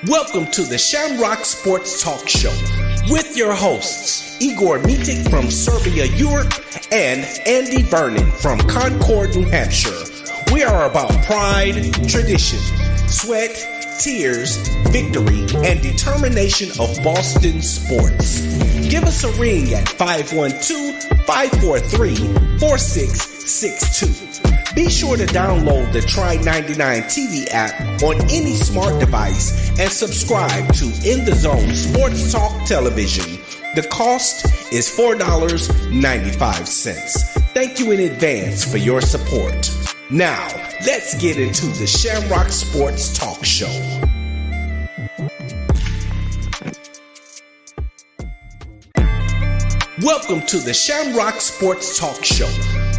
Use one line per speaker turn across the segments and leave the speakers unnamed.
Welcome to the Shamrock Sports Talk Show with your hosts, Igor Mitic from Serbia, Europe, and Andy Vernon from Concord, New Hampshire. We are about pride, tradition, sweat, tears, victory, and determination of Boston sports. Give us a ring at 512-543-4662. Be sure to download the Try 99 TV app on any smart device and subscribe to In the Zone Sports Talk Television. The cost is $4.95. Thank you in advance for your support. Now, let's get into the Shamrock Sports Talk Show. Welcome to the Shamrock Sports Talk Show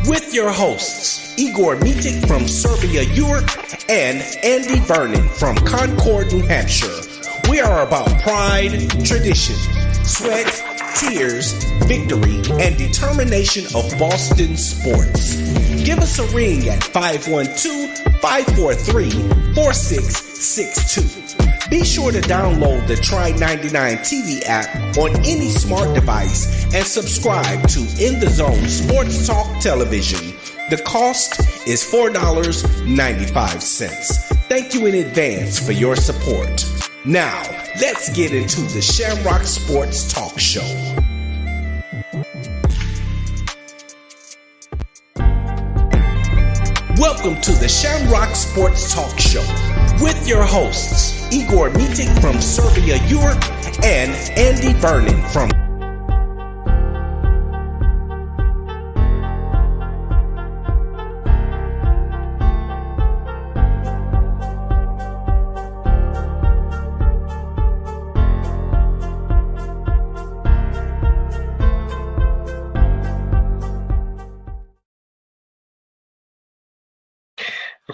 with your hosts, Igor Mitic from Serbia, Europe, and Andy Vernon from Concord, New Hampshire. We are about pride, tradition, sweat, tears, victory, and determination of Boston sports. Give us a ring at 512-543-4662. Be sure to download the Try 99 TV app on any smart device and subscribe to In the Zone Sports Talk Television. The cost is $4.95. Thank you in advance for your support. Now, let's get into the Shamrock Sports Talk Show. Welcome to the Shamrock Sports Talk Show with your hosts, Igor Mitic from Serbia, Europe, and Andy Vernon from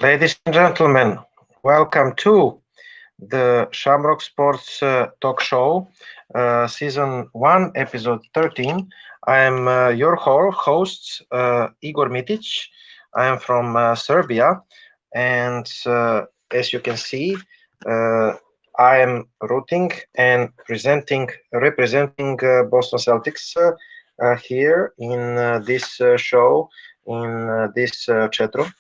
Ladies and gentlemen, welcome to the Shamrock Sports Talk Show, Season 1, Episode 13. I am your host, Igor Mitic. I am from Serbia, and as you can see, I am rooting and representing Boston Celtics here in this show, in this chat room.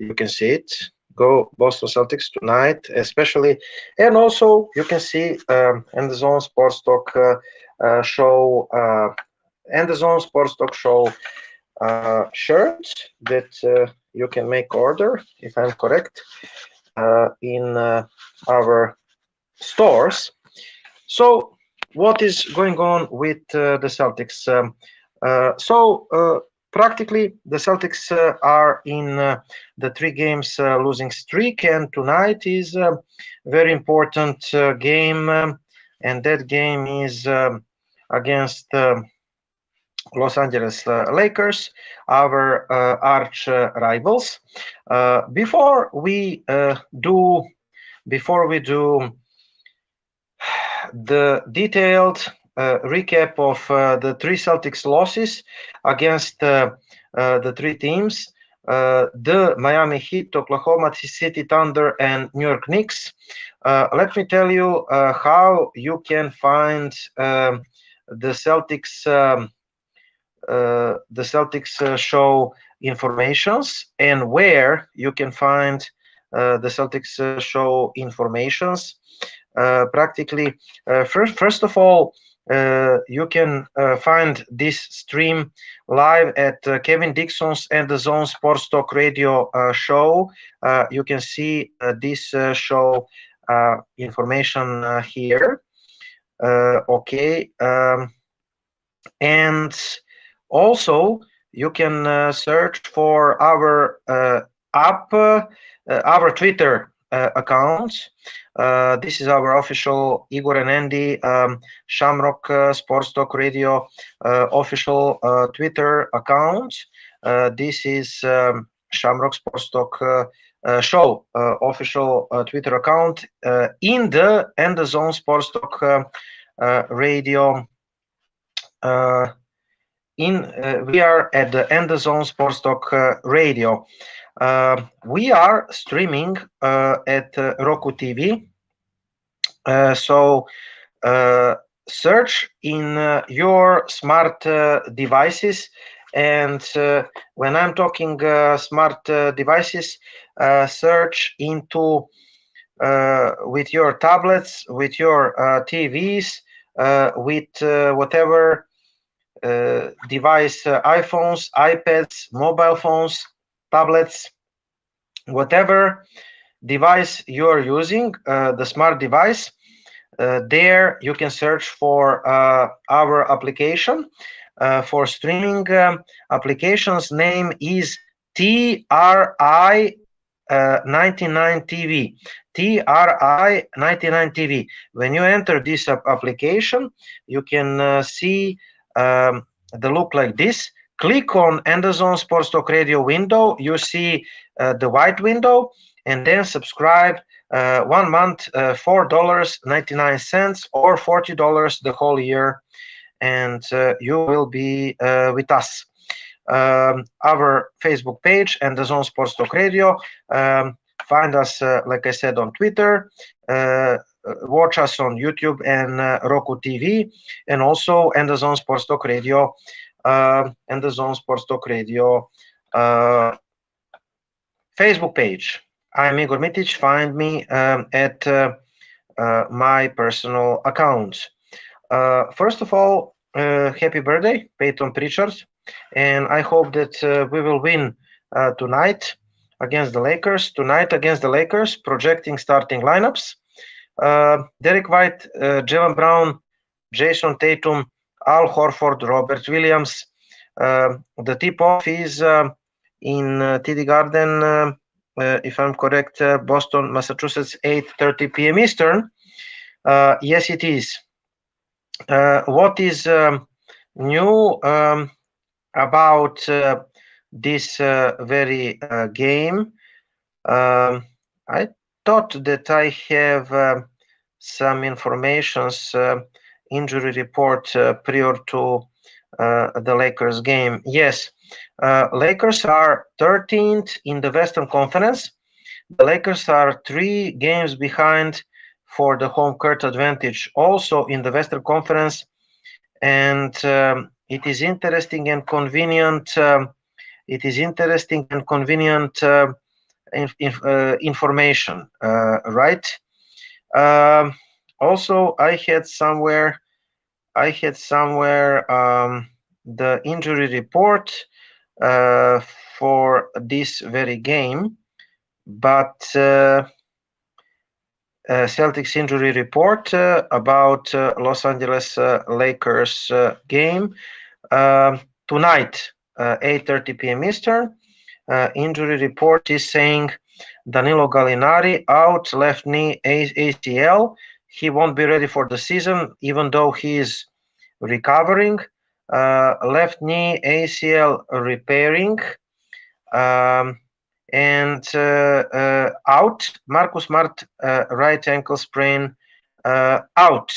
You can see it. Go Boston Celtics tonight, especially, and also you can see in the Zone Sports Talk show, and the Zone Sports Talk show shirt that you can make order, if I'm correct, in our stores. So, what is going on with the Celtics? Practically, the Celtics are in the 3 games losing streak, and tonight is a very important game, and that game is against Los Angeles Lakers, our arch rivals. Before we do the detailed recap of the 3 Celtics losses against the 3 teams, the Miami Heat, Oklahoma City Thunder, and New York Knicks. Let me tell you how you can find the Celtics show informations, and where you can find the Celtics show informations. Practically, first of all, you can find this stream live at Kevin Dixon's and the Zone Sports Talk Radio show. You can see this show information here. Okay, and also you can search for our app, our Twitter account. This is our official Igor and Andy Shamrock Sports Talk Radio official Twitter account. This is Shamrock Sports Talk show official Twitter account in the Zone Sports Talk Radio. We are at the End Zone Sports Talk Radio. We are streaming at Roku TV. So search in your smart devices, and when I'm talking smart devices, search into with your tablets, with your TVs, with whatever device, iPhones, iPads, mobile phones, tablets, whatever device you're using, the smart device. There you can search for our application for streaming. Application's name is TRI 99 TV. TRI 99 TV. When you enter this application, you can see the look like this. Click on Anderson Sports Talk Radio window. You see the white window, and then subscribe 1 month, $4.99 or $40 the whole year, and you will be with us. Our Facebook page and the Zone Sports Talk Radio. Find us, like I said, on Twitter. Watch us on YouTube and Roku TV, and also and the Zone Sports Talk Radio and the Zone Sports Talk Radio Facebook page. I'm Igor Mitic. Find me at my personal account. First of all, happy birthday, Peyton Pritchard, and I hope that we will win tonight against the Lakers. Tonight against the Lakers, projecting starting lineups: Derek White, Jaylen Brown, Jason Tatum, Al Horford, Robert Williams. The tip-off is in TD Garden, if I'm correct, Boston, Massachusetts, 8:30 p.m. Eastern. Yes, it is. What is new about this very game? I thought that I have some informations, injury report prior to the Lakers game. Yes, Lakers are 13th in the Western Conference. The Lakers are 3 games behind for the home court advantage also in the Western Conference, and it is interesting and convenient. Information, right? Also, I had somewhere the injury report for this very game, but Celtics injury report about Los Angeles Lakers game tonight, 8:30 p.m. Eastern. Injury report is saying Danilo Gallinari out, left knee ACL. He won't be ready for the season, even though he is recovering. Left knee ACL repairing. And out. Marcus Smart, right ankle sprain, out.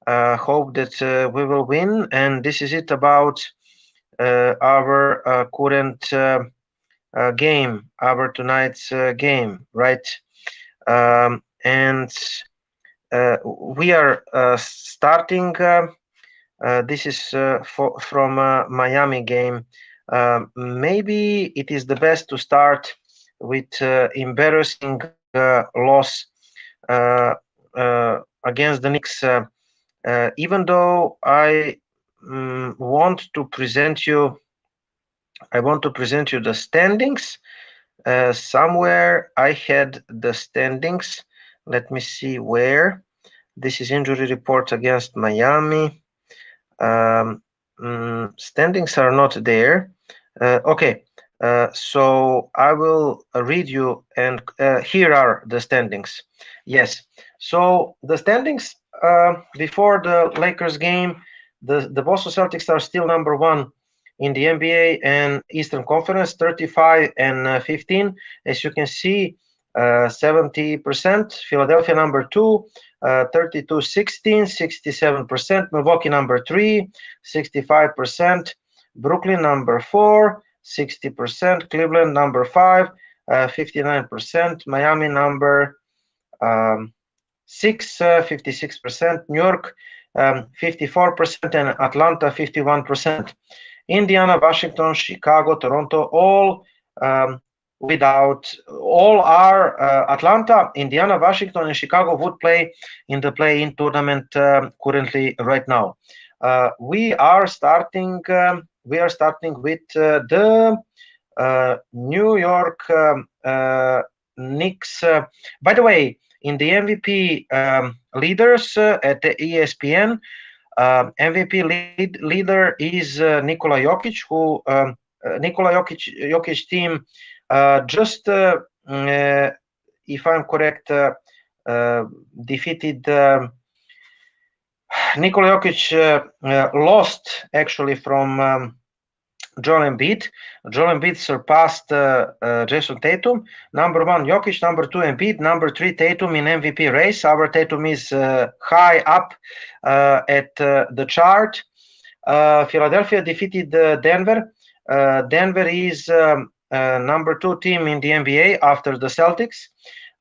Hope that we will win. And this is it about our current game, our tonight's game, right? And we are starting. This is from Miami game. Maybe it is the best to start with embarrassing loss against the Knicks. Even though I want to present you the standings. Somewhere I had the standings. Let me see where. This is injury report against Miami. Standings are not there. Okay, so I will read you, and here are the standings. Yes, so the standings before the Lakers game, the Boston Celtics are still number 1 in the NBA and Eastern Conference, 35-15. As you can see, 70%. Philadelphia number 2, 32-16, 67%. Milwaukee number 3, 65%. Brooklyn number 4, 60%. Cleveland number 5, 59%. Miami number 56%, New York 54%, and Atlanta 51%. Indiana, Washington, Chicago, Toronto, all without all are Atlanta, Indiana, Washington, and Chicago would play in the play-in tournament currently right now. We are starting. We are starting with the New York Knicks. By the way, in the MVP leaders at the ESPN, MVP leader is Nikola Jokic, who Nikola Jokic team just, if I'm correct, defeated. Nikola Jokic lost actually from Joel Embiid. Joel Embiid surpassed Jason Tatum. Number one, Jokic. Number two, Embiid. Number three, Tatum in MVP race. Our Tatum is high up at the chart. Philadelphia defeated Denver. Denver is number two team in the NBA after the Celtics.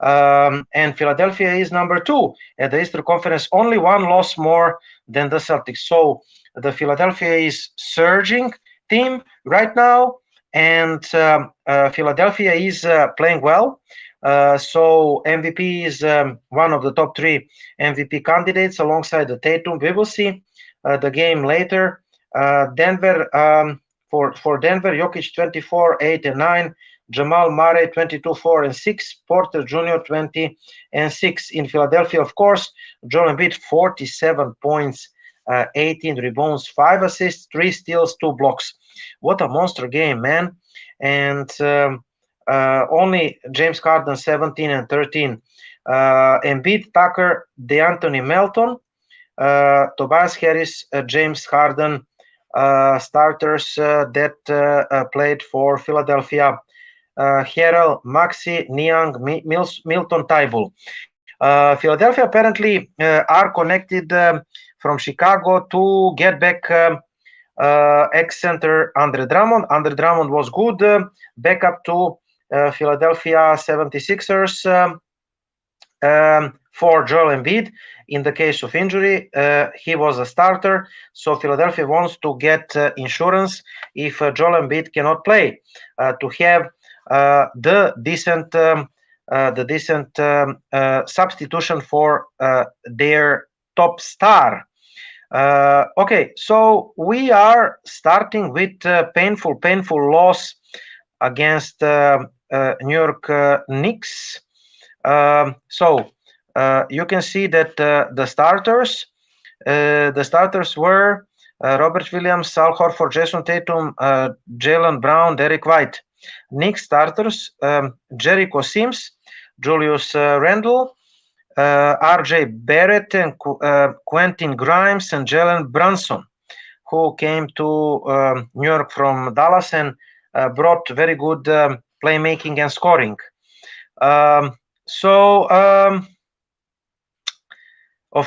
And Philadelphia is number two at the Eastern Conference. Only one loss more than the Celtics. So the Philadelphia is surging team right now, and Philadelphia is playing well. So MVP is one of the top three MVP candidates alongside the Tatum. We will see the game later. Denver, for Denver, Jokic 24, 8 and 9. Jamal Murray 22, 4 and 6. Porter Jr. 20 and 6. In Philadelphia, of course, Joel Embiid 47 points, 18 rebounds, 5 assists, 3 steals, 2 blocks. What a monster game, man. And only James Harden 17 and 13. Embiid, Tucker, DeAnthony Melton, Tobias Harris, James Harden, starters that played for Philadelphia. Harrell, Maxey, Niang, Milton, Tybul. Philadelphia apparently are connected from Chicago to get back ex-center Andre Drummond. Andre Drummond was good backup to Philadelphia 76ers for Joel Embiid. In the case of injury, he was a starter. So Philadelphia wants to get insurance if Joel Embiid cannot play, to have the decent substitution for their top star. Okay, so we are starting with painful loss against New York Knicks. So you can see that the starters were Robert Williams, Al Horford, Jason Tatum, Jaylen Brown, Derek White. Knicks starters, Jericho Sims, Julius Randle, R.J. Barrett, and Quentin Grimes, and Jalen Brunson, who came to New York from Dallas and brought very good playmaking and scoring. Of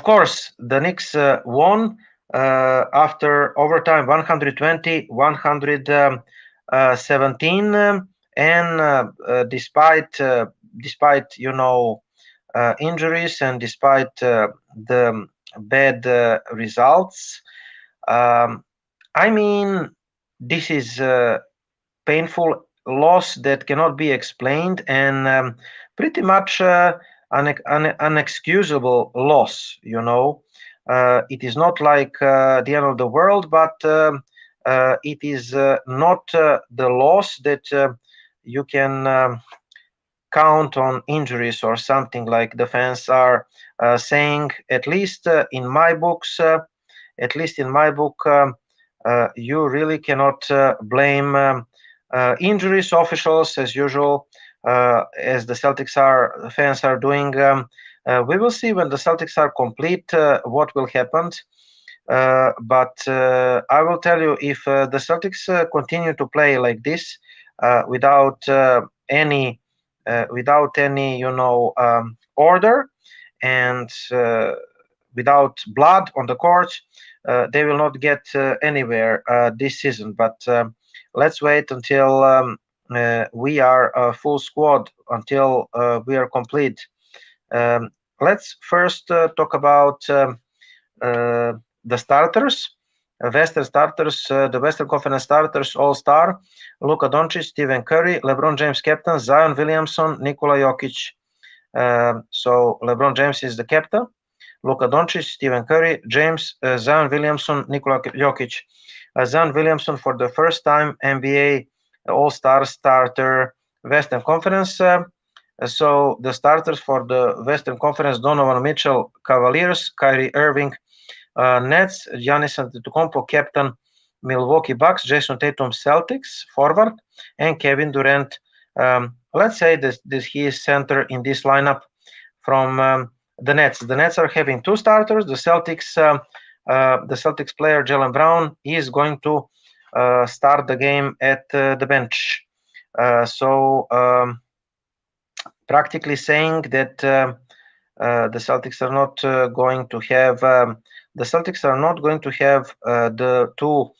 course, the Knicks won after overtime 120-117, and despite injuries and despite the bad results, I mean, this is a painful loss that cannot be explained, and pretty much an unexcusable loss. It is not like the end of the world, but it is not the loss that you can count on injuries or something like the fans are saying. At least in my books, you really cannot blame injuries. Officials, as usual, as the Celtics fans are doing. We will see when the Celtics are complete what will happen. But I will tell you, if the Celtics continue to play like this, without any order and without blood on the court, they will not get anywhere this season. But let's wait until we are a full squad, until we are complete. let's first talk about the starters. Western starters, the Western Conference starters, All-Star, Luka Doncic, Stephen Curry, LeBron James captain, Zion Williamson, Nikola Jokic. So LeBron James is the captain, Luka Doncic, Stephen Curry, James, Zion Williamson, Nikola Jokic. Zion Williamson for the first time NBA All-Star starter, Western Conference. So the starters for the Western Conference: Donovan Mitchell, Cavaliers; Kyrie Irving, Nets; Giannis Antetokounmpo, captain, Milwaukee Bucks; Jason Tatum, Celtics, forward; and Kevin Durant. Let's say this he is center in this lineup from the Nets. The Nets are having two starters. The Celtics player Jaylen Brown is going to start the game at the bench. So practically saying that the Celtics are not going to have the two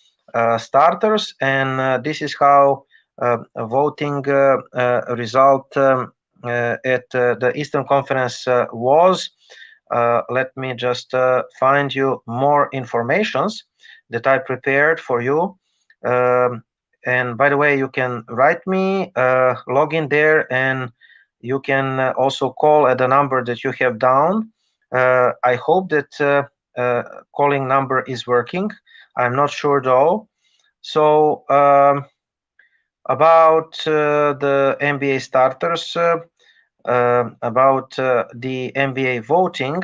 starters, and this is how voting result at the Eastern Conference was. Let me just find you more informations that I prepared for you. And by the way, you can write me, log in there, and you can also call at the number that you have down. I hope that calling number is working. I'm not sure though. So about the NBA starters, about the NBA voting,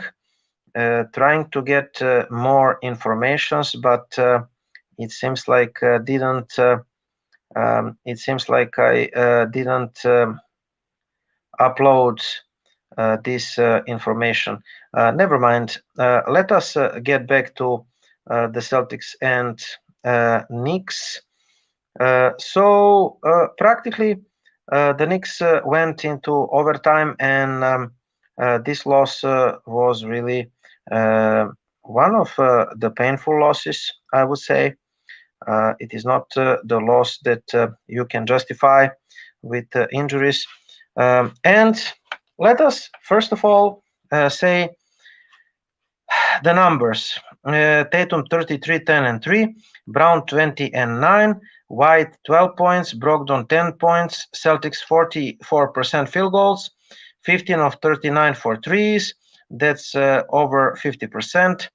trying to get more informations, but it seems like I didn't upload this information. Never mind. Let us get back to the Celtics and Knicks. So practically, the Knicks went into overtime, and this loss was really one of the painful losses, I would say. It is not the loss that you can justify with injuries. And let us, first of all, say the numbers. Tatum 33, 10 and 3, Brown 20 and 9, White 12 points, Brogdon 10 points, Celtics 44% field goals, 15 of 39 for threes, that's over 50%,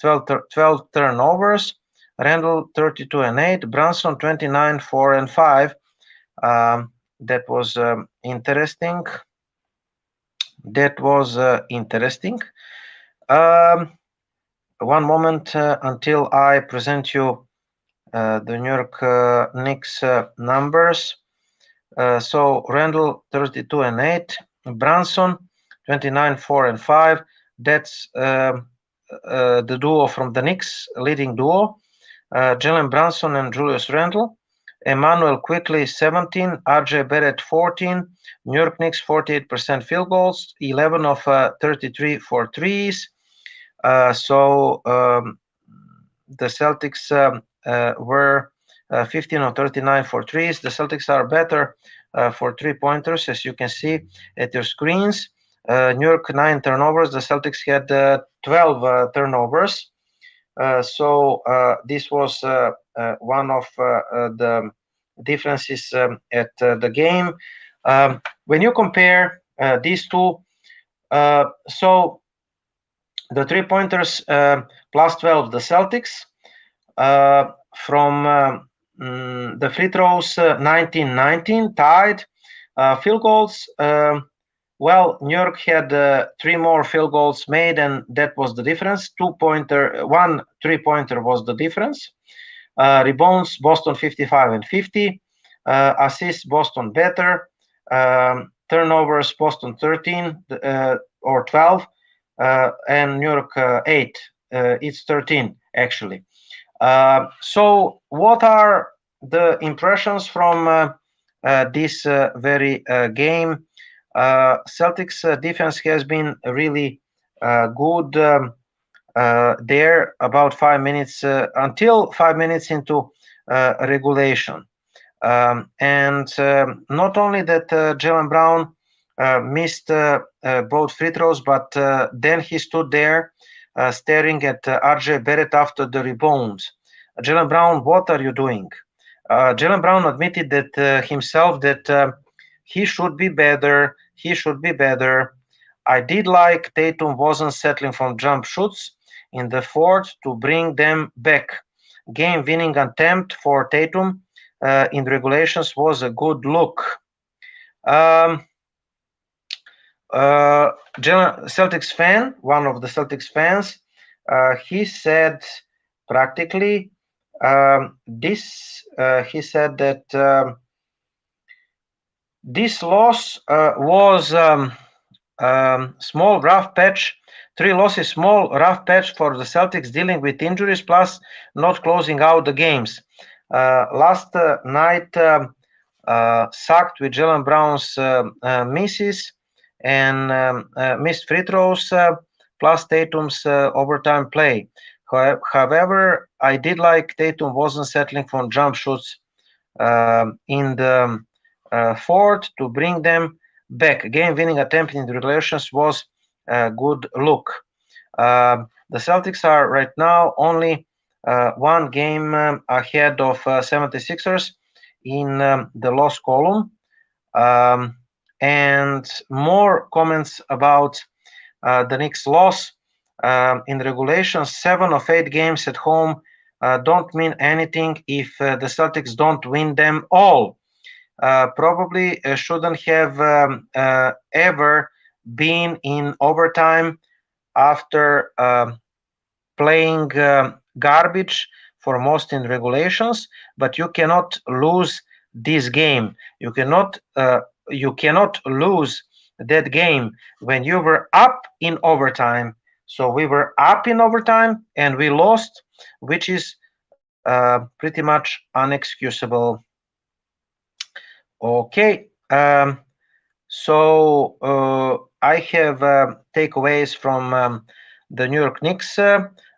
12 turnovers, Randall 32 and 8, Brunson 29, 4 and 5. That was interesting. One moment until I present you the New York Knicks numbers. So Randall 32 and 8, Brunson 29, 4 and 5. That's the duo from the Knicks, leading duo. Jalen Brunson and Julius Randle. Emmanuel Quickly 17, RJ Barrett 14, New York Knicks 48% field goals, 11 of 33 for threes. So the Celtics were 15 of 39 for threes. The Celtics are better for three-pointers, as you can see at your screens. New York 9 turnovers. The Celtics had 12 turnovers. So this was one of the differences at the game. When you compare these two, so the three-pointers plus 12, the Celtics. From the free throws, 19-19, tied. Field goals, well, New York had 3 more field goals made, and that was the difference. 1 three-pointer was the difference. Rebounds, Boston 55 and 50. Assists, Boston better. Turnovers, Boston 13 or 12, and New York 8. It's 13 actually. So what are the impressions from this very game? Celtics defense has been really good there about 5 minutes until 5 minutes into regulation. And not only that, Jaylen Brown missed both free throws, but then he stood there staring at RJ Barrett after the rebounds. Jaylen Brown, what are you doing? Jaylen Brown admitted that himself that he should be better. He should be better. I did like Tatum wasn't settling from jump shoots in the fourth to bring them back. Game-winning attempt for Tatum in regulations was a good look. Um, Celtics fan, one of the Celtics fans, he said practically this. He said that this loss was small rough patch. 3 losses, small rough patch for the Celtics dealing with injuries plus not closing out the games. Last night sucked with Jaylen Brown's misses and missed free throws plus Tatum's overtime play. However, I did like Tatum wasn't settling for jump shoots in the fourth to bring them back. Game-winning attempt in the regulations was a good look. The Celtics are right now only one game ahead of 76ers in the loss column. And more comments about the Knicks' loss. In regulations, 7 of 8 games at home don't mean anything if the Celtics don't win them all. Probably shouldn't have ever been in overtime after playing garbage for most in regulations, but you cannot lose this game. You cannot lose that game when you were up in overtime. So we were up in overtime and we lost, which is pretty much unexcusable. Okay, so I have takeaways from the New York Knicks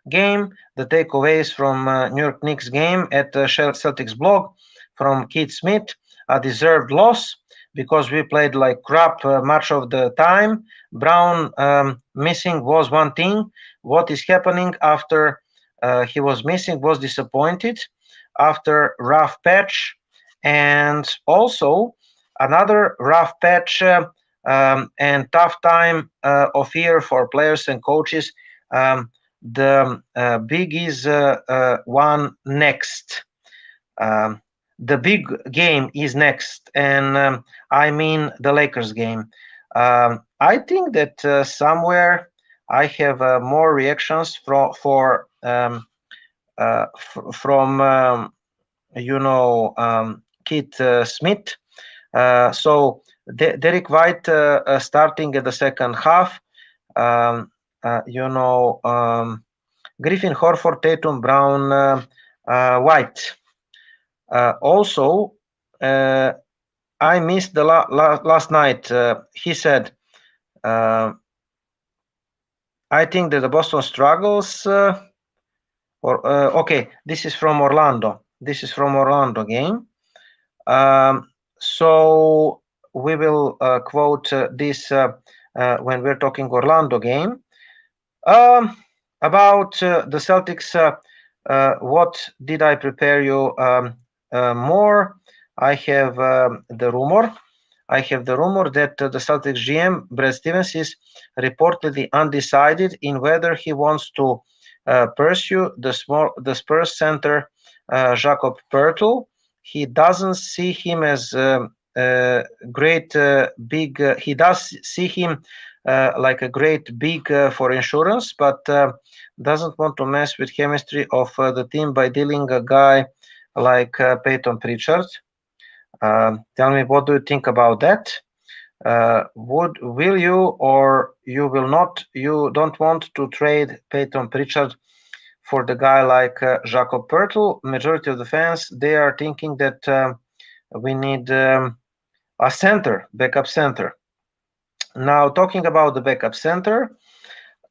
game. The takeaways from New York Knicks game at Celtics blog from Keith Smith: a deserved loss because we played like crap much of the time. Brown missing was one thing. What is happening after he was missing was disappointed after rough patch. And also another rough patch and tough time of year for players and coaches. The big is one next. The big game is next, and I mean the Lakers game. I think that somewhere I have more reactions from Keith Smith. So Derek White starting at the second half. Griffin, Horford, Tatum, Brown, White. Also, I missed the last night. He said, I think that the Boston struggles. Okay, this is from Orlando. This is from Orlando game. So we will quote this when we're talking Orlando game. About the Celtics, what did I prepare you more? I have the rumor. I have the rumor that the Celtics GM, Brad Stevens, is reportedly undecided in whether he wants to pursue the Spurs center Jakob Poeltl. He doesn't see him as great big. He does see him like a great big for insurance, but doesn't want to mess with chemistry of the team by dealing a guy like Peyton Pritchard. Tell me, what do you think about that? Will you or you will not? You don't want to trade Peyton Pritchard for the guy like Jakob Poeltl. Majority of the fans, they are thinking that we need a center, backup center. Now, talking about the backup center.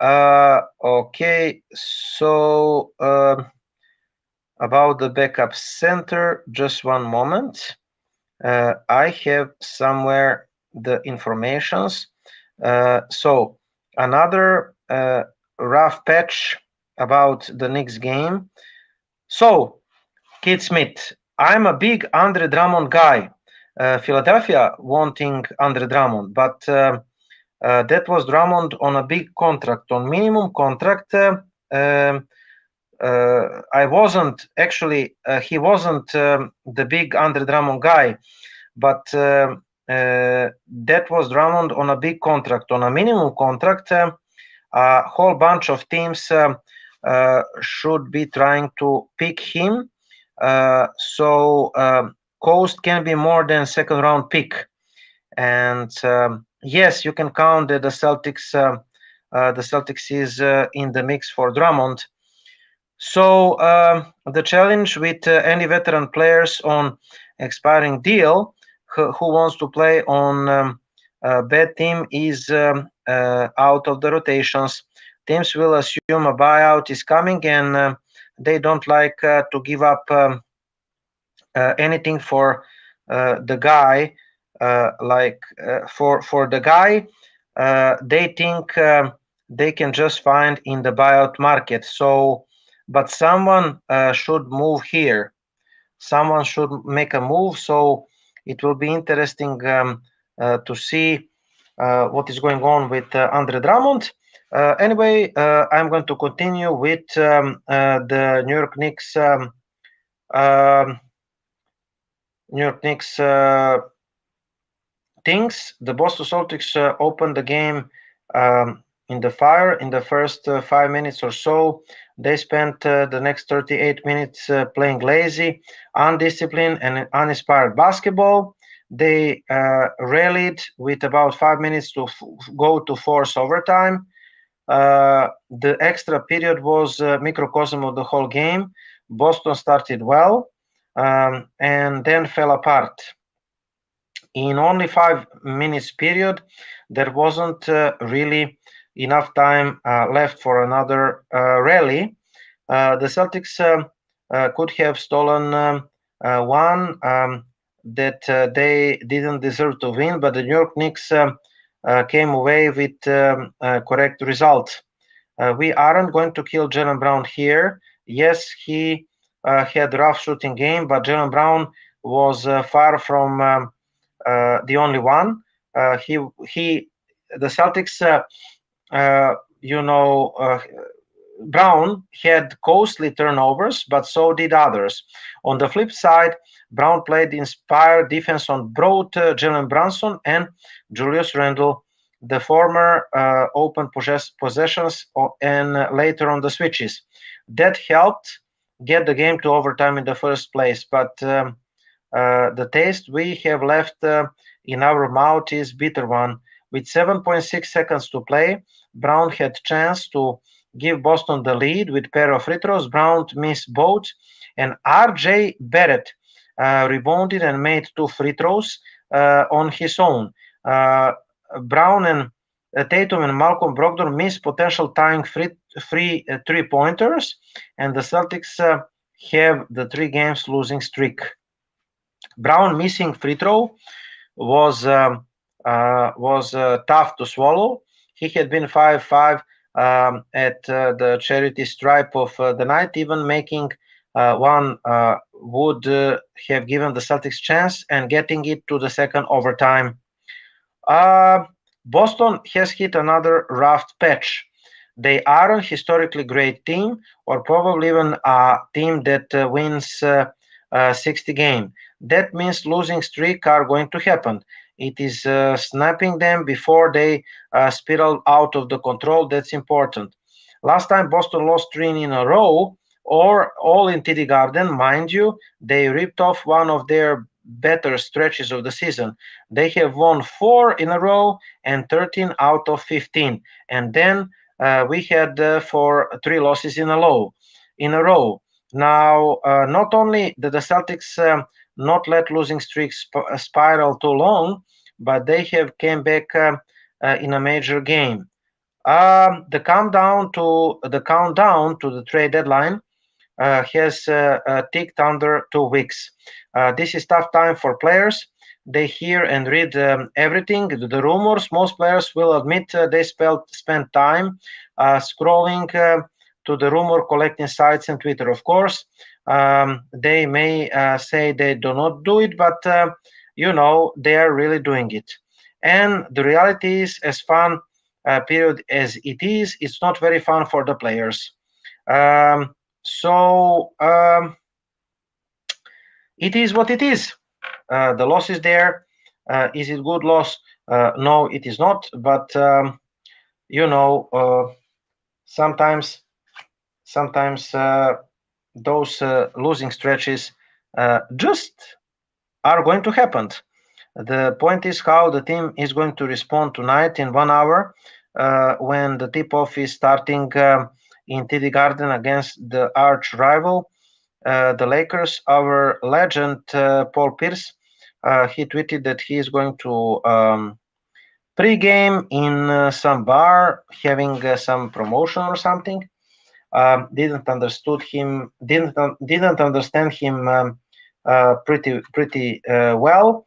Okay, so about the backup center, just one moment. I have somewhere the informations. So another rough patch about the Knicks game. So Keith Smith, I'm a big Andre Drummond guy. Philadelphia wanting Andre Drummond, but that was Drummond on a big contract, on minimum contract. I wasn't actually, he wasn't the big Andre Drummond guy, but that was Drummond on a big contract, on a minimum contract. A whole bunch of teams should be trying to pick him. So cost can be more than second round pick. And yes, you can count that the Celtics is in the mix for Drummond. So the challenge with any veteran players on expiring deal who wants to play on a bad team is out of the rotations. Teams will assume a buyout is coming, and they don't like to give up anything for the guy. For the guy, they think they can just find in the buyout market. So, but someone should move here. Someone should make a move. So it will be interesting to see what is going on with Andre Drummond. Anyway, I'm going to continue with the New York Knicks. New York Knicks things. The Boston Celtics opened the game in the fire in the first 5 minutes or so. They spent the next 38 minutes playing lazy, undisciplined, and uninspired basketball. They rallied with about 5 minutes to go to force overtime. The extra period was a microcosm of the whole game. Boston started well and then fell apart. In only 5 minutes period, there wasn't really enough time left for another rally. The Celtics could have stolen one that they didn't deserve to win, but the New York Knicks came away with a correct result. We aren't going to kill Jaylen Brown here. Yes, he had a rough shooting game, but Jaylen Brown was far from the only one. The Celtics, Brown had costly turnovers, but so did others. On the flip side, Brown played inspired defense on both Jalen Brunson and Julius Randle. The former open possessions and later on the switches. That helped get the game to overtime in the first place, but the taste we have left in our mouth is bitter one. With 7.6 seconds to play, Brown had chance to give Boston the lead with pair of free throws. Brown missed both, and R.J. Barrett rebounded and made 2 free throws on his own. Brown and Tatum and Malcolm Brogdon missed potential tying free 3-pointers, and the Celtics have the 3 games losing streak. Brown missing free throw was tough to swallow. He had been 5-5 at the charity stripe of the night. Even making one would have given the Celtics chance and getting it to the second overtime. Boston has hit another rough patch. They are a historically great team, or probably even a team that wins 60 games. That means losing streak are going to happen. It is snapping them before they spiral out of the control. That's important. Last time Boston lost 3 in a row, or all in TD Garden, mind you, they ripped off one of their better stretches of the season. They have won 4 in a row and 13 out of 15. And then we had 3 losses in a row. Now, not only did the Celtics not let losing streaks spiral too long, but they have came back in a major game. The countdown to the trade deadline has ticked under 2 weeks. This is tough time for players. they hear and read everything. The rumors, most players will admit they spend time scrolling to the rumor collecting sites and Twitter, of course. They may say they do not do it, but they are really doing it. And the reality is, as fun period as it is, it's not very fun for the players. So it is what it is. The loss is there. Is it good loss? No, it is not. But sometimes those losing stretches just are going to happen. The point is how the team is going to respond tonight in 1 hour when the tip-off is starting in TD Garden against the arch rival, the Lakers. Our legend Paul Pierce, he tweeted that he is going to pre-game in some bar, having some promotion or something. Didn't understand him pretty well.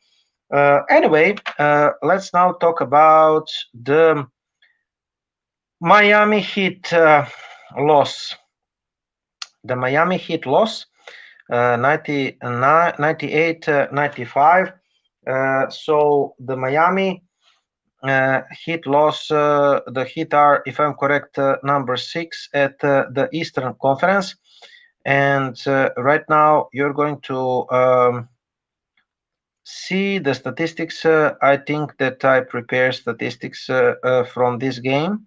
Anyway, let's now talk about the Miami Heat loss. The Miami Heat loss, 98-95. So the Miami Heat loss, the Heat are, if I'm correct, number 6 at the Eastern Conference. And right now you're going to see the statistics. I think that I prepare statistics from this game.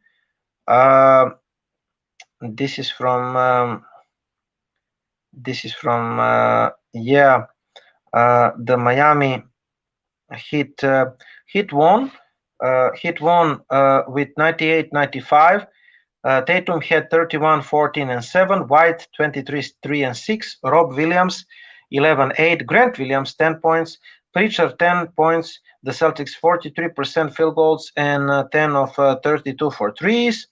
This is from the Miami Heat won with 98-95. Tatum had 31, 14, and 7. White 23, 3, and 6. Rob Williams 11, 8. Grant Williams 10 points. Pritchard 10 points. The Celtics 43% field goals and 10 of 32 for threes.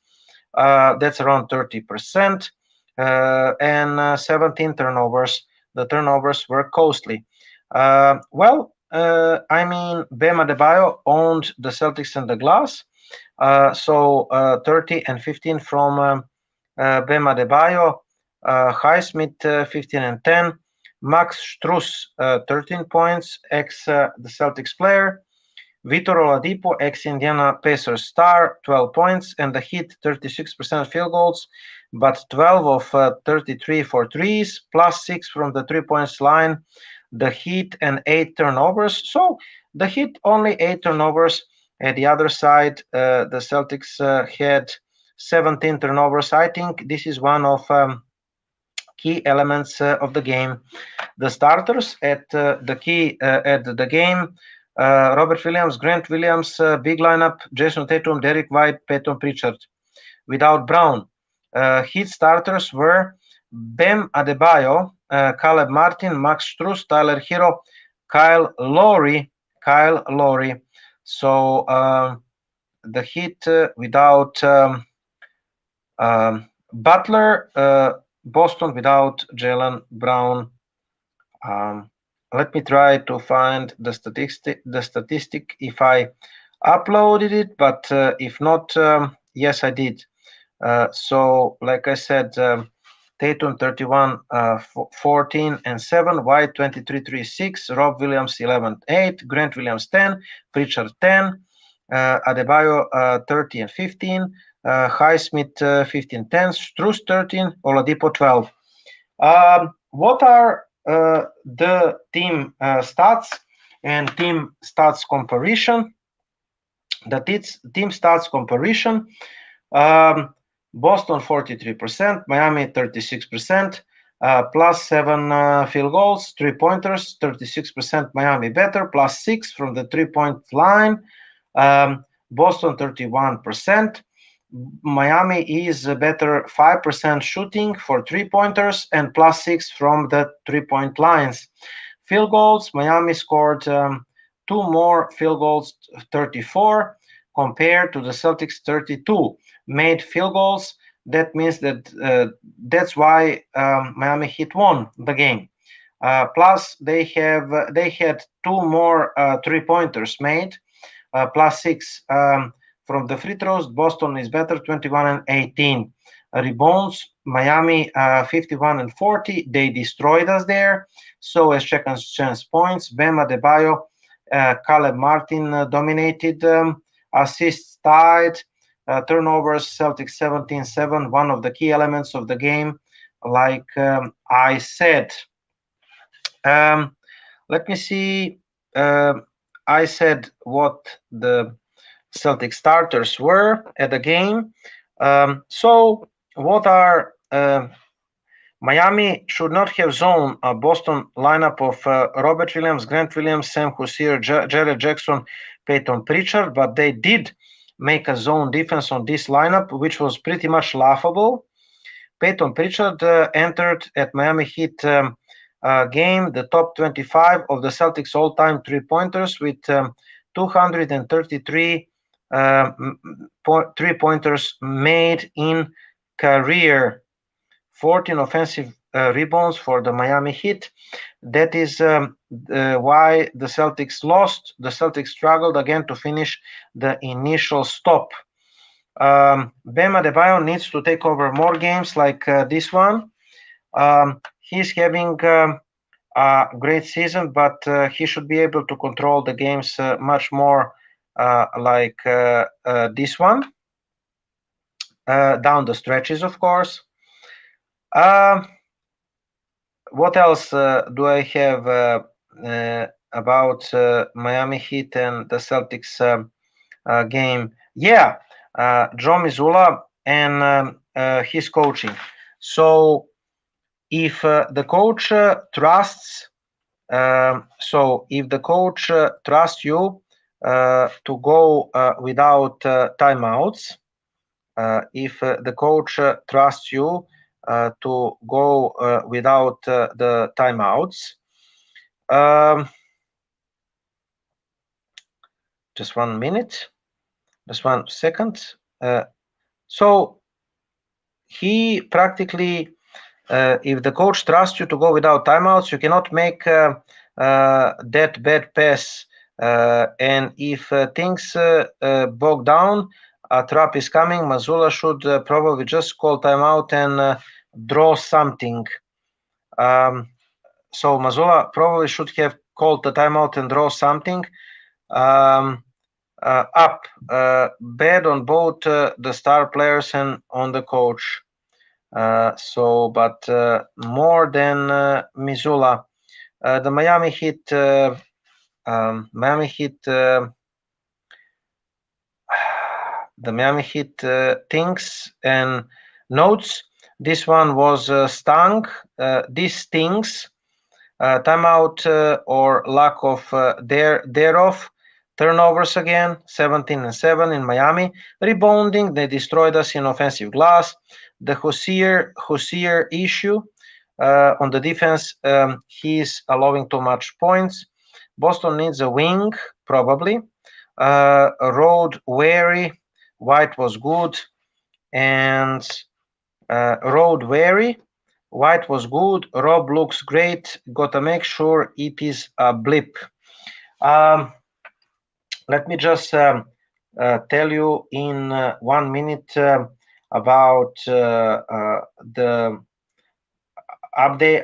That's around 30%. And 17 turnovers. The turnovers were costly. Bam Adebayo owned the Celtics in the glass. So 30 and 15 from Bam Adebayo. Highsmith 15 and 10. Max Strus 13 points, ex the Celtics player. Vitor Oladipo, ex Indiana Pacers star, 12 points, and the Heat 36% field goals, but 12 of 33 for threes, plus 6 from the 3-point line. The Heat and 8 turnovers. So the Heat only 8 turnovers. At the other side, the Celtics had 17 turnovers. I think this is one of key elements of the game. The starters at the game: Robert Williams, Grant Williams, big lineup: Jason Tatum, Derek White, Peyton Pritchard. Without Brown, Heat starters were Bam Adebayo, Caleb Martin, Max Strus, Tyler Hero, Kyle Lowry. So the Heat without Butler, Boston without Jaylen Brown. Let me try to find the statistic if I uploaded it, but if not, yes, I did. So like I said, Tatum 31, 14 and 7, White 23, 3, 6, Rob Williams 11, 8, Grant Williams 10, Pritchard 10, Adebayo 30 and 15, Highsmith 15, 10, Strus 13, Oladipo 12. What are the team stats and team stats comparison? The team stats comparison: Boston 43%, Miami 36%, plus 7 field goals, 3-pointers, 36% Miami better, plus 6 from the 3-point line. Boston 31%. Miami is better 5% shooting for 3-pointers and plus 6 from the 3-point lines. Field goals: Miami scored 2 more field goals, 34, compared to the Celtics 32 made field goals. That means that that's why Miami Heat won the game. Plus, they had two more 3-pointers made, +6 from the free throws. Boston is better, 21 and 18. Rebounds, Miami 51 and 40. They destroyed us there. So as second chance points, Bam Adebayo, Caleb Martin dominated. Assists tied. Turnovers, Celtics 17-7. One of the key elements of the game, like I said. Let me see. I said what the Celtic starters were at the game. So what are Miami should not have zone a Boston lineup of Robert Williams, Grant Williams, Sam Husseer, Jared Jackson, Peyton Pritchard, but they did make a zone defense on this lineup, which was pretty much laughable. Peyton Pritchard entered at Miami Heat game the top 25 of the Celtics all-time three-pointers with 233 three-pointers made in career. 14 offensive rebounds for the Miami Heat. That is why the Celtics lost. The Celtics struggled again to finish the initial stop. Bam Adebayo needs to take over more games like this one. He's having a great season, but he should be able to control the games much more like this one. Down the stretches, of course. What else do I have about Miami Heat and the Celtics game? Yeah, Joe Mazzulla and his coaching. So if the coach trusts, if the coach trusts you to go without timeouts, if the coach trusts you to go without the timeouts. Just 1 minute, just 1 second. So he practically, if the coach trusts you to go without timeouts, you cannot make that bad pass. And if things bog down, a trap is coming, Mazzulla should probably just call timeout and draw something. So Mazzulla probably should have called the timeout and draw something. Up, bad on both the star players and on the coach. But more than Mazzulla, the Miami Heat. The Miami Heat thinks and notes. This one was stung. This stings. Timeout or lack of thereof. Turnovers again, 17-7 in Miami. Rebounding, they destroyed us in offensive glass. The Husseer issue on the defense, he's allowing too much points. Boston needs a wing, probably. Road wary. White was good, and road wary. White was good. Rob looks great. Got to make sure it is a blip. Let me just tell you in 1 minute about the update.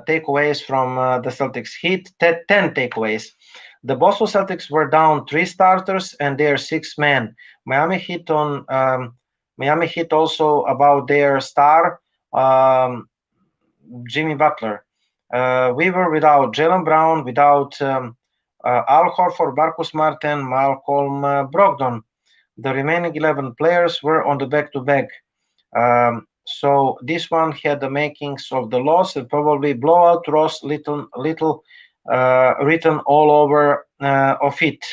Takeaways from the Celtics Heat. 10 takeaways. The Boston Celtics were down 3 starters and their 6 men. Miami Heat also about their star Jimmy Butler. We were without Jaylen Brown, without Al Horford, Marcus Smart, and Malcolm Brogdon. The remaining 11 players were on the back-to-back. So this one had the makings of the loss and probably blowout loss, little written all over of it.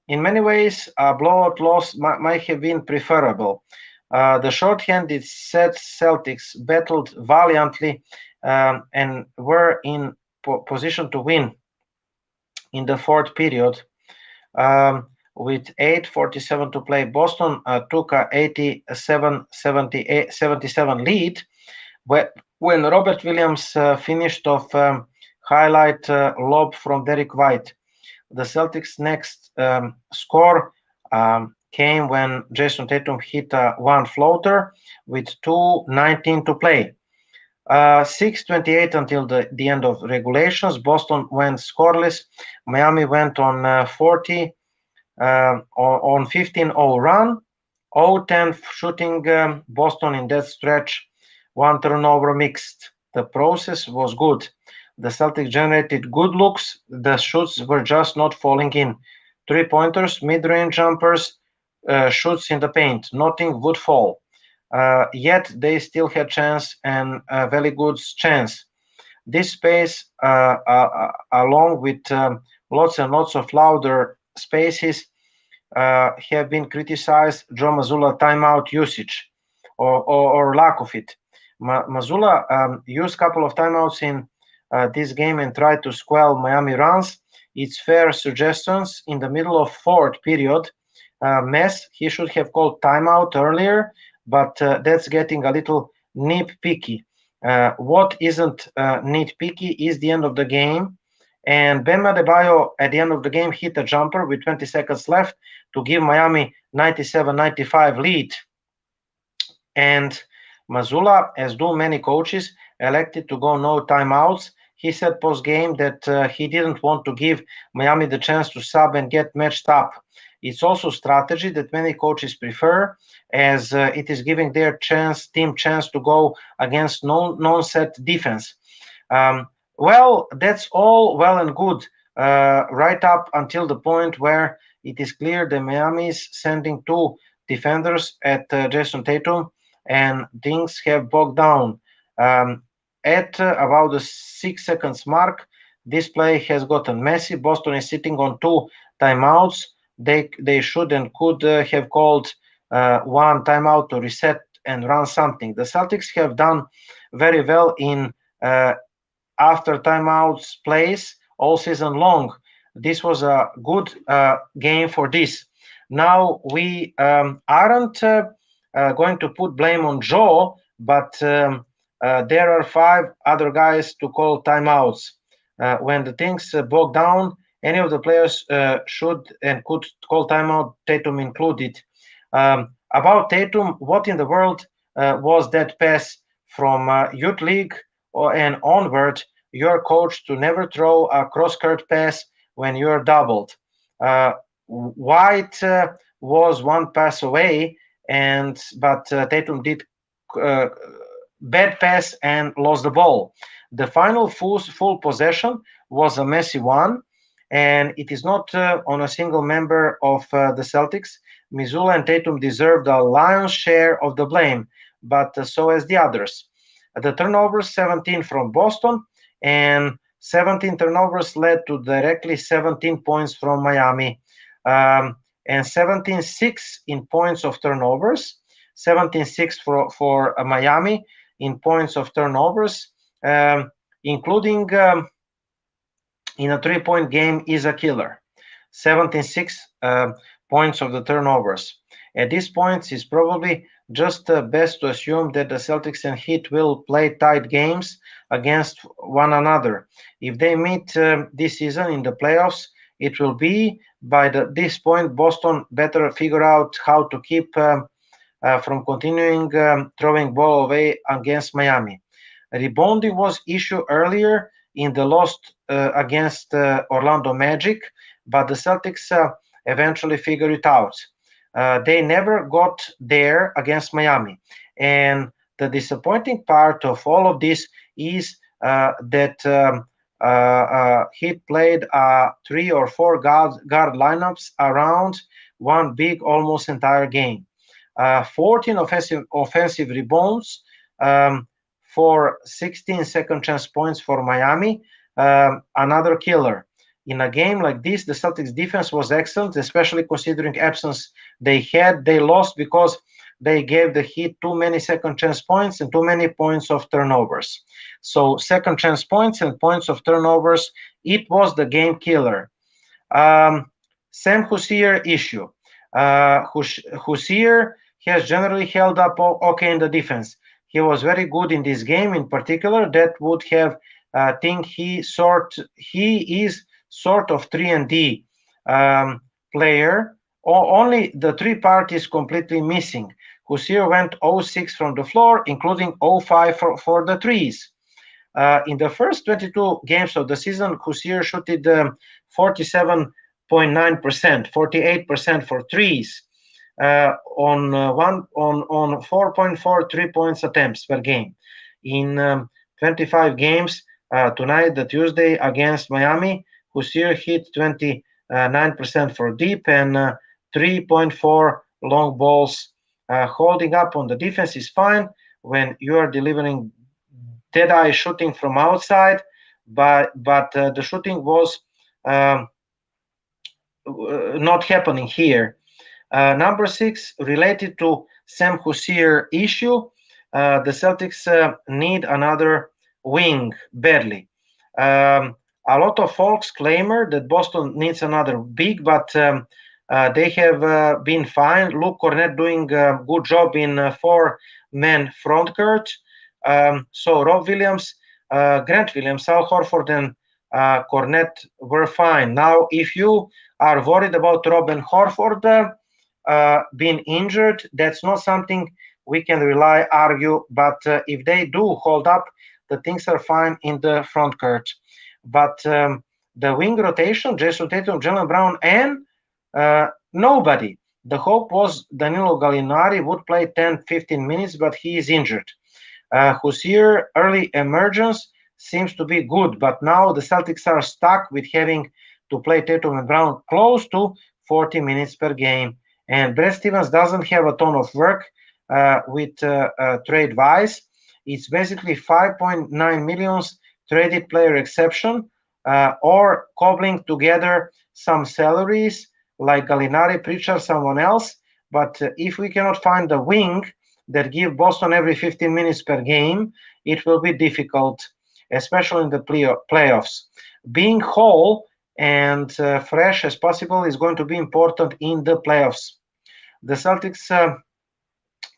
In many ways, a blowout loss might have been preferable. The short-handed Celtics battled valiantly and were in position to win in the fourth period. With 8:47 to play, Boston took a 87-77 lead, when Robert Williams finished off highlight lob from Derek White. The Celtics' next score came when Jason Tatum hit one floater with 2:19 to play. 6:28 until the end of regulations. Boston went scoreless. Miami went on 40 on 15-0 run. 0-10 shooting Boston in that stretch. One turnover mixed. The process was good. The Celtics generated good looks. The shoots were just not falling in. Three-pointers, mid-range jumpers, shoots in the paint. Nothing would fall. Yet they still had chance and a very good chance. This space, along with lots and lots of louder spaces, have been criticized Joe Mazzulla timeout usage or lack of it. Mazzulla used a couple of timeouts in this game and tried to squell Miami runs. It's fair suggestions in the middle of fourth period mess. He should have called timeout earlier, but that's getting a little nitpicky. What isn't nitpicky is the end of the game. And Bam Adebayo at the end of the game hit a jumper with 20 seconds left to give Miami 97-95 lead. And Mazzulla, as do many coaches, elected to go no timeouts. He said post-game that he didn't want to give Miami the chance to sub and get matched up. It's also strategy that many coaches prefer, as it is giving their team chance to go against non-set defense. Well, that's all well and good, right up until the point where it is clear that Miami is sending two defenders at Jason Tatum, and things have bogged down. At about the 6 seconds mark, this play has gotten messy. Boston is sitting on two timeouts. They should and could have called one timeout to reset and run something. The Celtics have done very well in after timeouts plays all season long. This was a good game for this. Now we aren't going to put blame on Joe, but there are five other guys to call timeouts. When the things bog down, any of the players should and could call timeout, Tatum included. About Tatum, what in the world was that pass from youth league and onward? You're coached to never throw a cross-court pass when you're doubled. White was one pass away, but Tatum did bad pass and lost the ball. The final full possession was a messy one, and it is not on a single member of the Celtics. Mazzulla and Tatum deserved a lion's share of the blame, but so as the others. The turnovers, 17 from Boston, and 17 turnovers led to directly 17 points from Miami, and 17-6 in points of turnovers, 17-6 for Miami in points of turnovers, including in a three-point game is a killer. 76 points of the turnovers. At this point, it's probably just best to assume that the Celtics and Heat will play tight games against one another. If they meet this season in the playoffs, it will be by this point Boston better figure out how to keep from continuing throwing ball away against Miami. Rebounding was issue earlier in the loss against Orlando Magic, but the Celtics eventually figured it out. They never got there against Miami. And the disappointing part of all of this is that Heat played 3 or 4 guard lineups around one big almost entire game. 14 offensive rebounds for 16 second chance points for Miami, another killer. In a game like this, the Celtics defense was excellent, especially considering absence they had. They lost because they gave the Heat too many second chance points and too many points of turnovers. So second chance points and points of turnovers, it was the game killer. Sam Husseir issue. Husseir has generally held up okay in the defense. he was very good in this game in particular. That would have think he is sort of 3-D player. Only the 3 part is completely missing. Hussier went 0-6 from the floor, including 0-5 for the threes. In the first 22 games of the season, Hussier shot 47.9%, 48% for threes, on 4.4 3-point attempts per game. In 25 games tonight, the Tuesday against Miami, Hussier hit 29% for deep and 3.4 long balls. Holding up on the defense is fine when you are delivering dead-eye shooting from outside, but the shooting was not happening here. Number 6, related to Sam Hussier issue, the Celtics need another wing badly. A lot of folks claim that Boston needs another big, but they have been fine. Luke Cornett doing a good job in 4-man front court. So Rob Williams, Grant Williams, Al Horford, and Cornett were fine. Now, if you are worried about Rob and Horford being injured, that's not something we can argue. But if they do hold up, the things are fine in the front court. But the wing rotation, Jason Tatum, Jaylen Brown, and nobody. The hope was Danilo Gallinari would play 10-15 minutes, but he is injured. Hussier early emergence seems to be good, but now the Celtics are stuck with having to play Tatum and Brown close to 40 minutes per game. And Brad Stevens doesn't have a ton of work with trade-wise. It's basically 5.9 million traded player exception, or cobbling together some salaries like Gallinari, Pritchard, someone else. But if we cannot find a wing that give Boston every 15 minutes per game, it will be difficult, especially in the playoffs. Being whole and fresh as possible is going to be important in the playoffs. The Celtics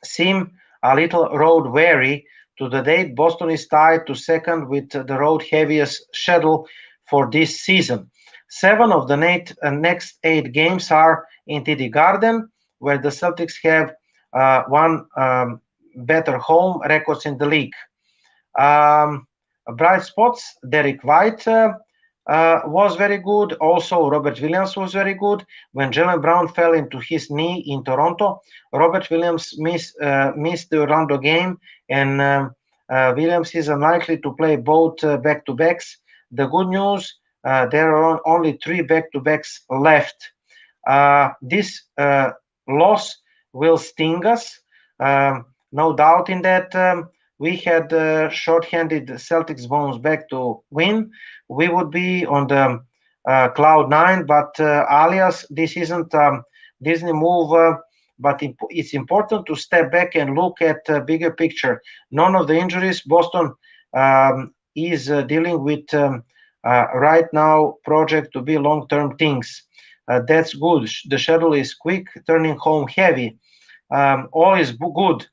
seem a little road weary to the date. Boston is tied to second with the road heaviest schedule for this season. 7 of the next 8 games are in TD Garden, where the Celtics have one better home records in the league. Bright spots, Derek White was very good. Also, Robert Williams was very good. When Jaylen Brown fell into his knee in Toronto, Robert Williams missed the Orlando game, and Williams is unlikely to play both back-to-backs. The good news, there are only 3 back-to-backs left. This loss will sting us, no doubt in that. We had short-handed Celtics bounce back to win. We would be on the cloud 9, but alias, this isn't Disney move, but it's important to step back and look at the bigger picture. None of the injuries Boston is dealing with right now project to be long-term things. That's good. The schedule is quick, turning home heavy. All is good,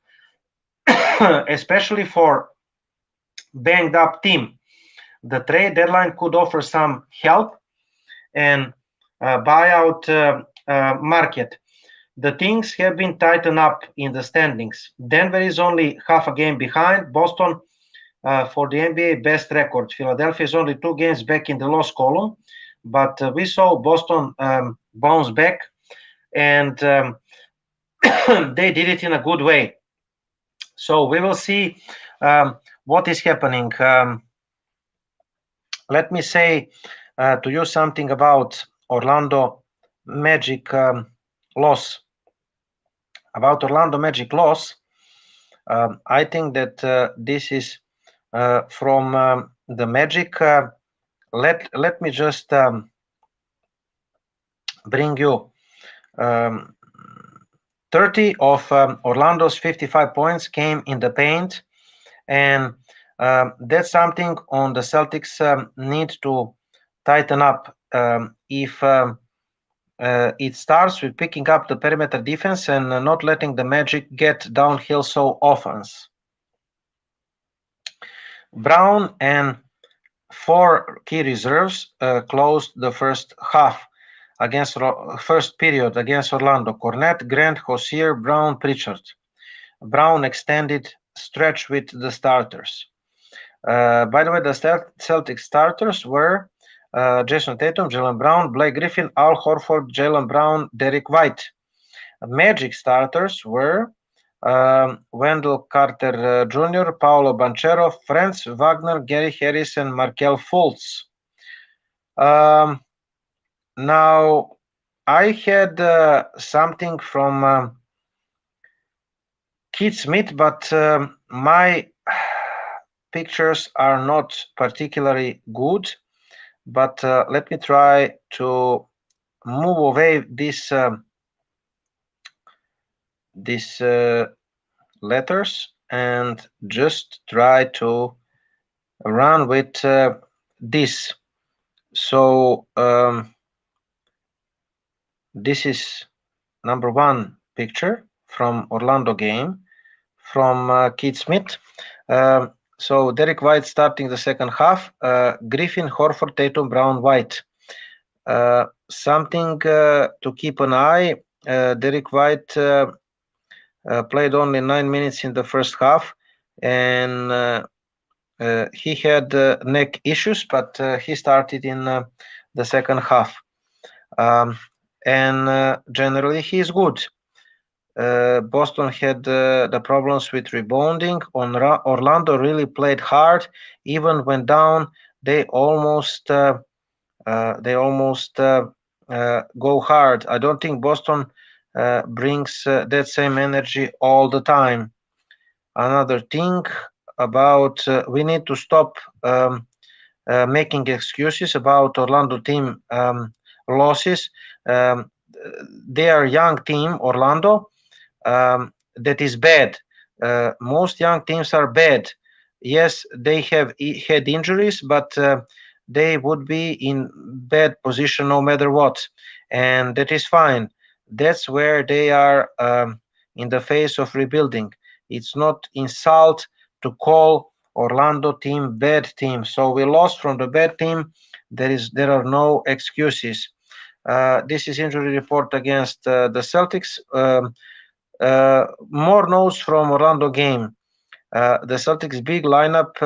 especially for banged up team. The trade deadline could offer some help and buyout market. The things have been tightened up in the standings. Denver is only half a game behind Boston for the NBA best record. Philadelphia is only 2 games back in the loss column, but we saw Boston bounce back, and they did it in a good way. So we will see what is happening. Let me say to you something about Orlando Magic loss. About Orlando Magic loss, I think that this is from the Magic. Let me just bring you 30 of Orlando's 55 points came in the paint, and that's something on the Celtics need to tighten up. If it starts with picking up the perimeter defense and not letting the Magic get downhill so often. Brown and four key reserves closed the first period against Orlando. Cornette, Grant, Hosier, Brown, Pritchard. Brown extended stretch with the starters. By the way, the Celtic starters were Jason Tatum, Jaylen Brown, Blake Griffin, Al Horford, Jaylen Brown, Derek White. Magic starters were Wendell Carter Jr., Paolo Banchero, Franz Wagner, Gary Harris, and Markelle Fultz. Now, I had something from Keith Smith, but my pictures are not particularly good. But let me try to move away these letters and just try to run with this. So this is number one picture from Orlando game from Keith Smith. So Derek White starting the second half. Griffin, Horford, Tatum, Brown, White. Something to keep an eye. Derek White played only 9 minutes in the first half, and he had neck issues, but he started in the second half. And generally, he is good. Boston had the problems with rebounding. Orlando really played hard, even when down. They almost go hard. I don't think Boston brings that same energy all the time. Another thing about we need to stop making excuses about Orlando team losses. They are young team, Orlando, that is bad. Most young teams are bad. Yes, they have had injuries, but they would be in bad position no matter what, and that is fine. That's where they are in the phase of rebuilding. It's not insult to call Orlando team bad team. So we lost from the bad team. There are no excuses. This is injury report against the Celtics. More notes from Orlando game. The Celtics big lineup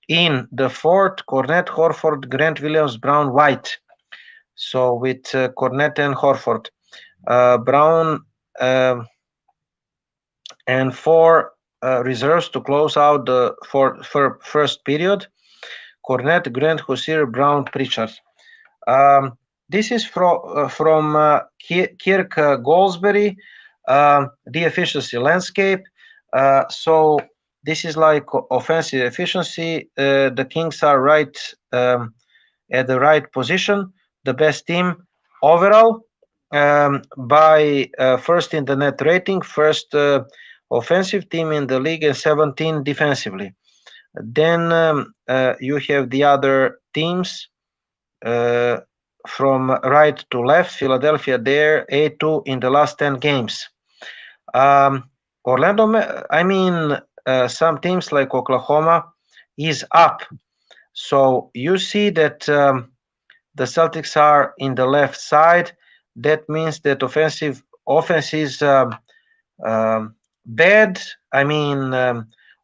in the fourth: Cornette, Horford, Grant Williams, Brown, White. So with Cornette and Horford, Brown and four reserves to close out the for first period: Cornette, Grant, Hosier, Brown, Pritchard. This is from Kirk Goldsberry, the efficiency landscape. So this is like offensive efficiency. The Kings are right at the right position, the best team overall, by first in the net rating, first offensive team in the league, and 17 defensively. Then you have the other teams from right to left. Philadelphia there, A2 in the last 10 games. Orlando, some teams like Oklahoma is up. So you see that the Celtics are in the left side. That means that offense is bad.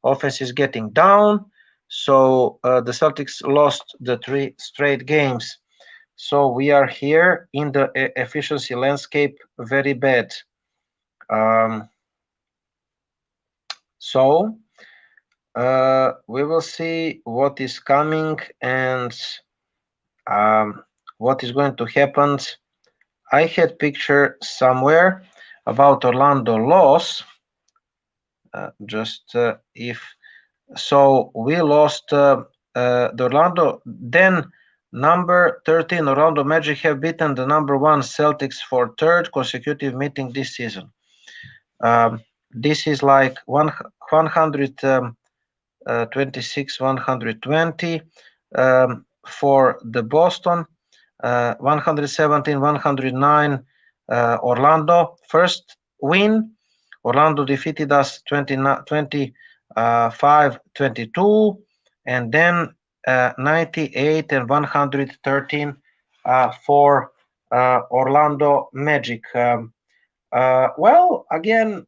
Offense is getting down. So the Celtics lost the 3 straight games. So we are here in the efficiency landscape very bad. So we will see what is coming and what is going to happen. I had picture somewhere about Orlando loss. If so, we lost the Orlando. Then number 13 Orlando Magic have beaten the number 1 Celtics for third consecutive meeting this season. This is like 126, 120 for the Boston, 117, 109 Orlando. First win. Orlando defeated us 25-22. and then 98 and 113 for Orlando Magic. Well, again,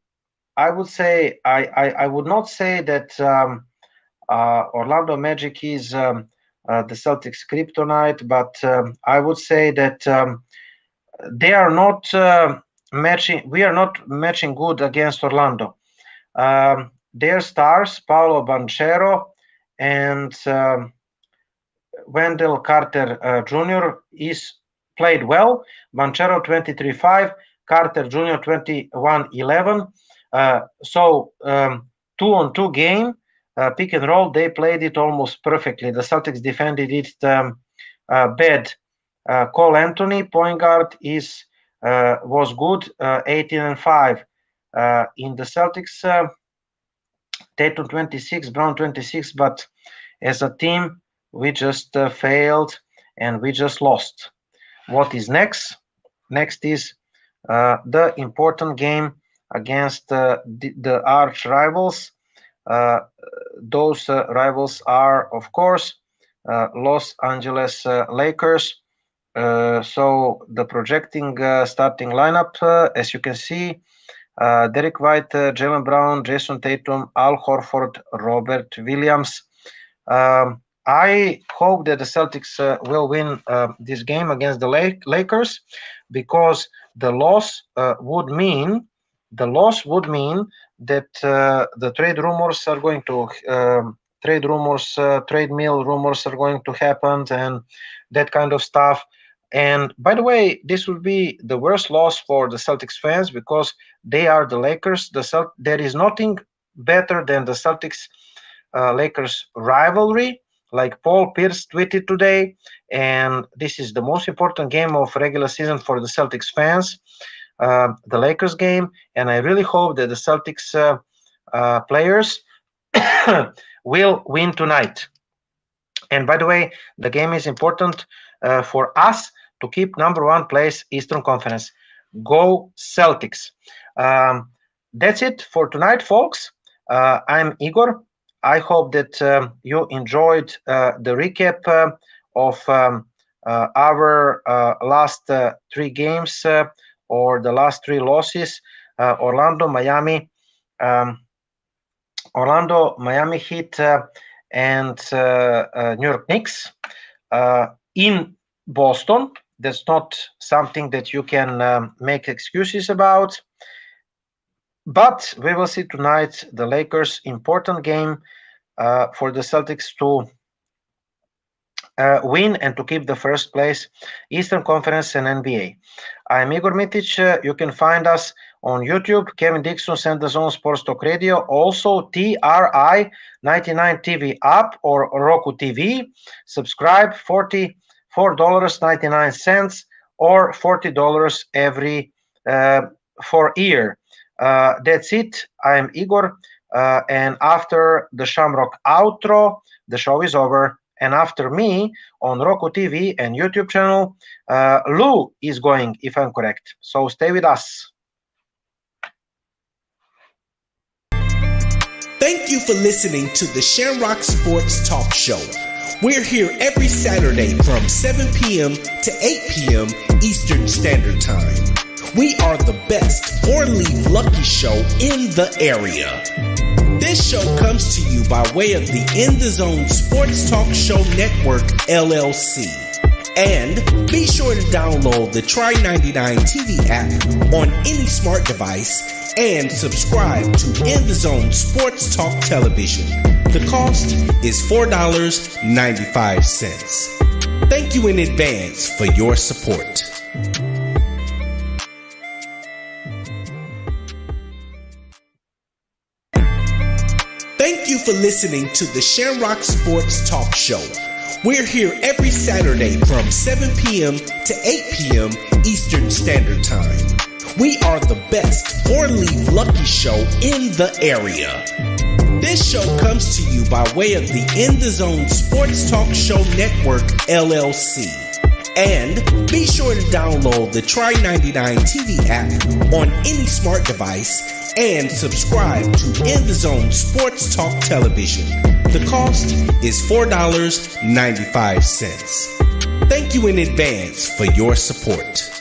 I would say I would not say that Orlando Magic is the Celtics' kryptonite, but I would say that they are not matching. We are not matching good against Orlando. Their stars, Paolo Banchero and Wendell Carter Jr. is played well. Banchero 23-5, Carter Jr. 21-11. So 2-on-2 game, pick and roll. They played it almost perfectly. The Celtics defended it bad. Cole Anthony, point guard, was good, 18-5. In the Celtics, Tatum 26, Brown 26, but as a team, we just failed and we just lost. What is next? Next is the important game against the arch rivals. Those rivals are, of course, Los Angeles Lakers. So the projecting starting lineup, as you can see, Derek White, Jaylen Brown, Jason Tatum, Al Horford, Robert Williams. I hope that the Celtics will win this game against the Lakers, because the loss would mean that the trade rumors are going to trade mill rumors are going to happen and that kind of stuff. And by the way, this would be the worst loss for the Celtics fans, because they are the Lakers. There is nothing better than the Celtics Lakers rivalry, like Paul Pierce tweeted today. And this is the most important game of regular season for the Celtics fans, the Lakers game. And I really hope that the Celtics players will win tonight. And by the way, the game is important for us to keep number one place Eastern Conference. Go Celtics. That's it for tonight, folks. I'm Igor. I hope that you enjoyed the recap of our last three games or the last three losses. Orlando, Miami Heat, and New York Knicks in Boston. That's not something that you can make excuses about. But we will see tonight the Lakers' important game for the Celtics to win and to keep the first place Eastern Conference and NBA. I'm Igor Mitic. You can find us on YouTube, Kevin Dixon, Send the Zone Sports Talk Radio, also TRI 99 TV app or Roku TV. Subscribe, $44.99 or $40 every for year. That's it. I'm Igor. And after the Shamrock outro, the show is over. And after me on Roku TV and YouTube channel, Lou is going, if I'm correct. So stay with us.
Thank you for listening to the Shamrock Sports Talk Show. We're here every Saturday from 7 p.m. to 8 p.m. Eastern Standard Time. We are the best 4-leaf lucky show in the area. This show comes to you by way of the In the Zone Sports Talk Show Network, LLC. And be sure to download the Try 99 TV app on any smart device and subscribe to In the Zone Sports Talk Television. The cost is $4.95. Thank you in advance for your support. Thank you for listening to the Shamrock Sports Talk Show. We're here every Saturday from 7 p.m. to 8 p.m. Eastern Standard Time. We are the best 4-leaf lucky show in the area. This show comes to you by way of the In the Zone Sports Talk Show Network, LLC. And be sure to download the Try 99 TV app on any smart device and subscribe to In the Zone Sports Talk Television. the cost is $4.95. Thank you in advance for your support.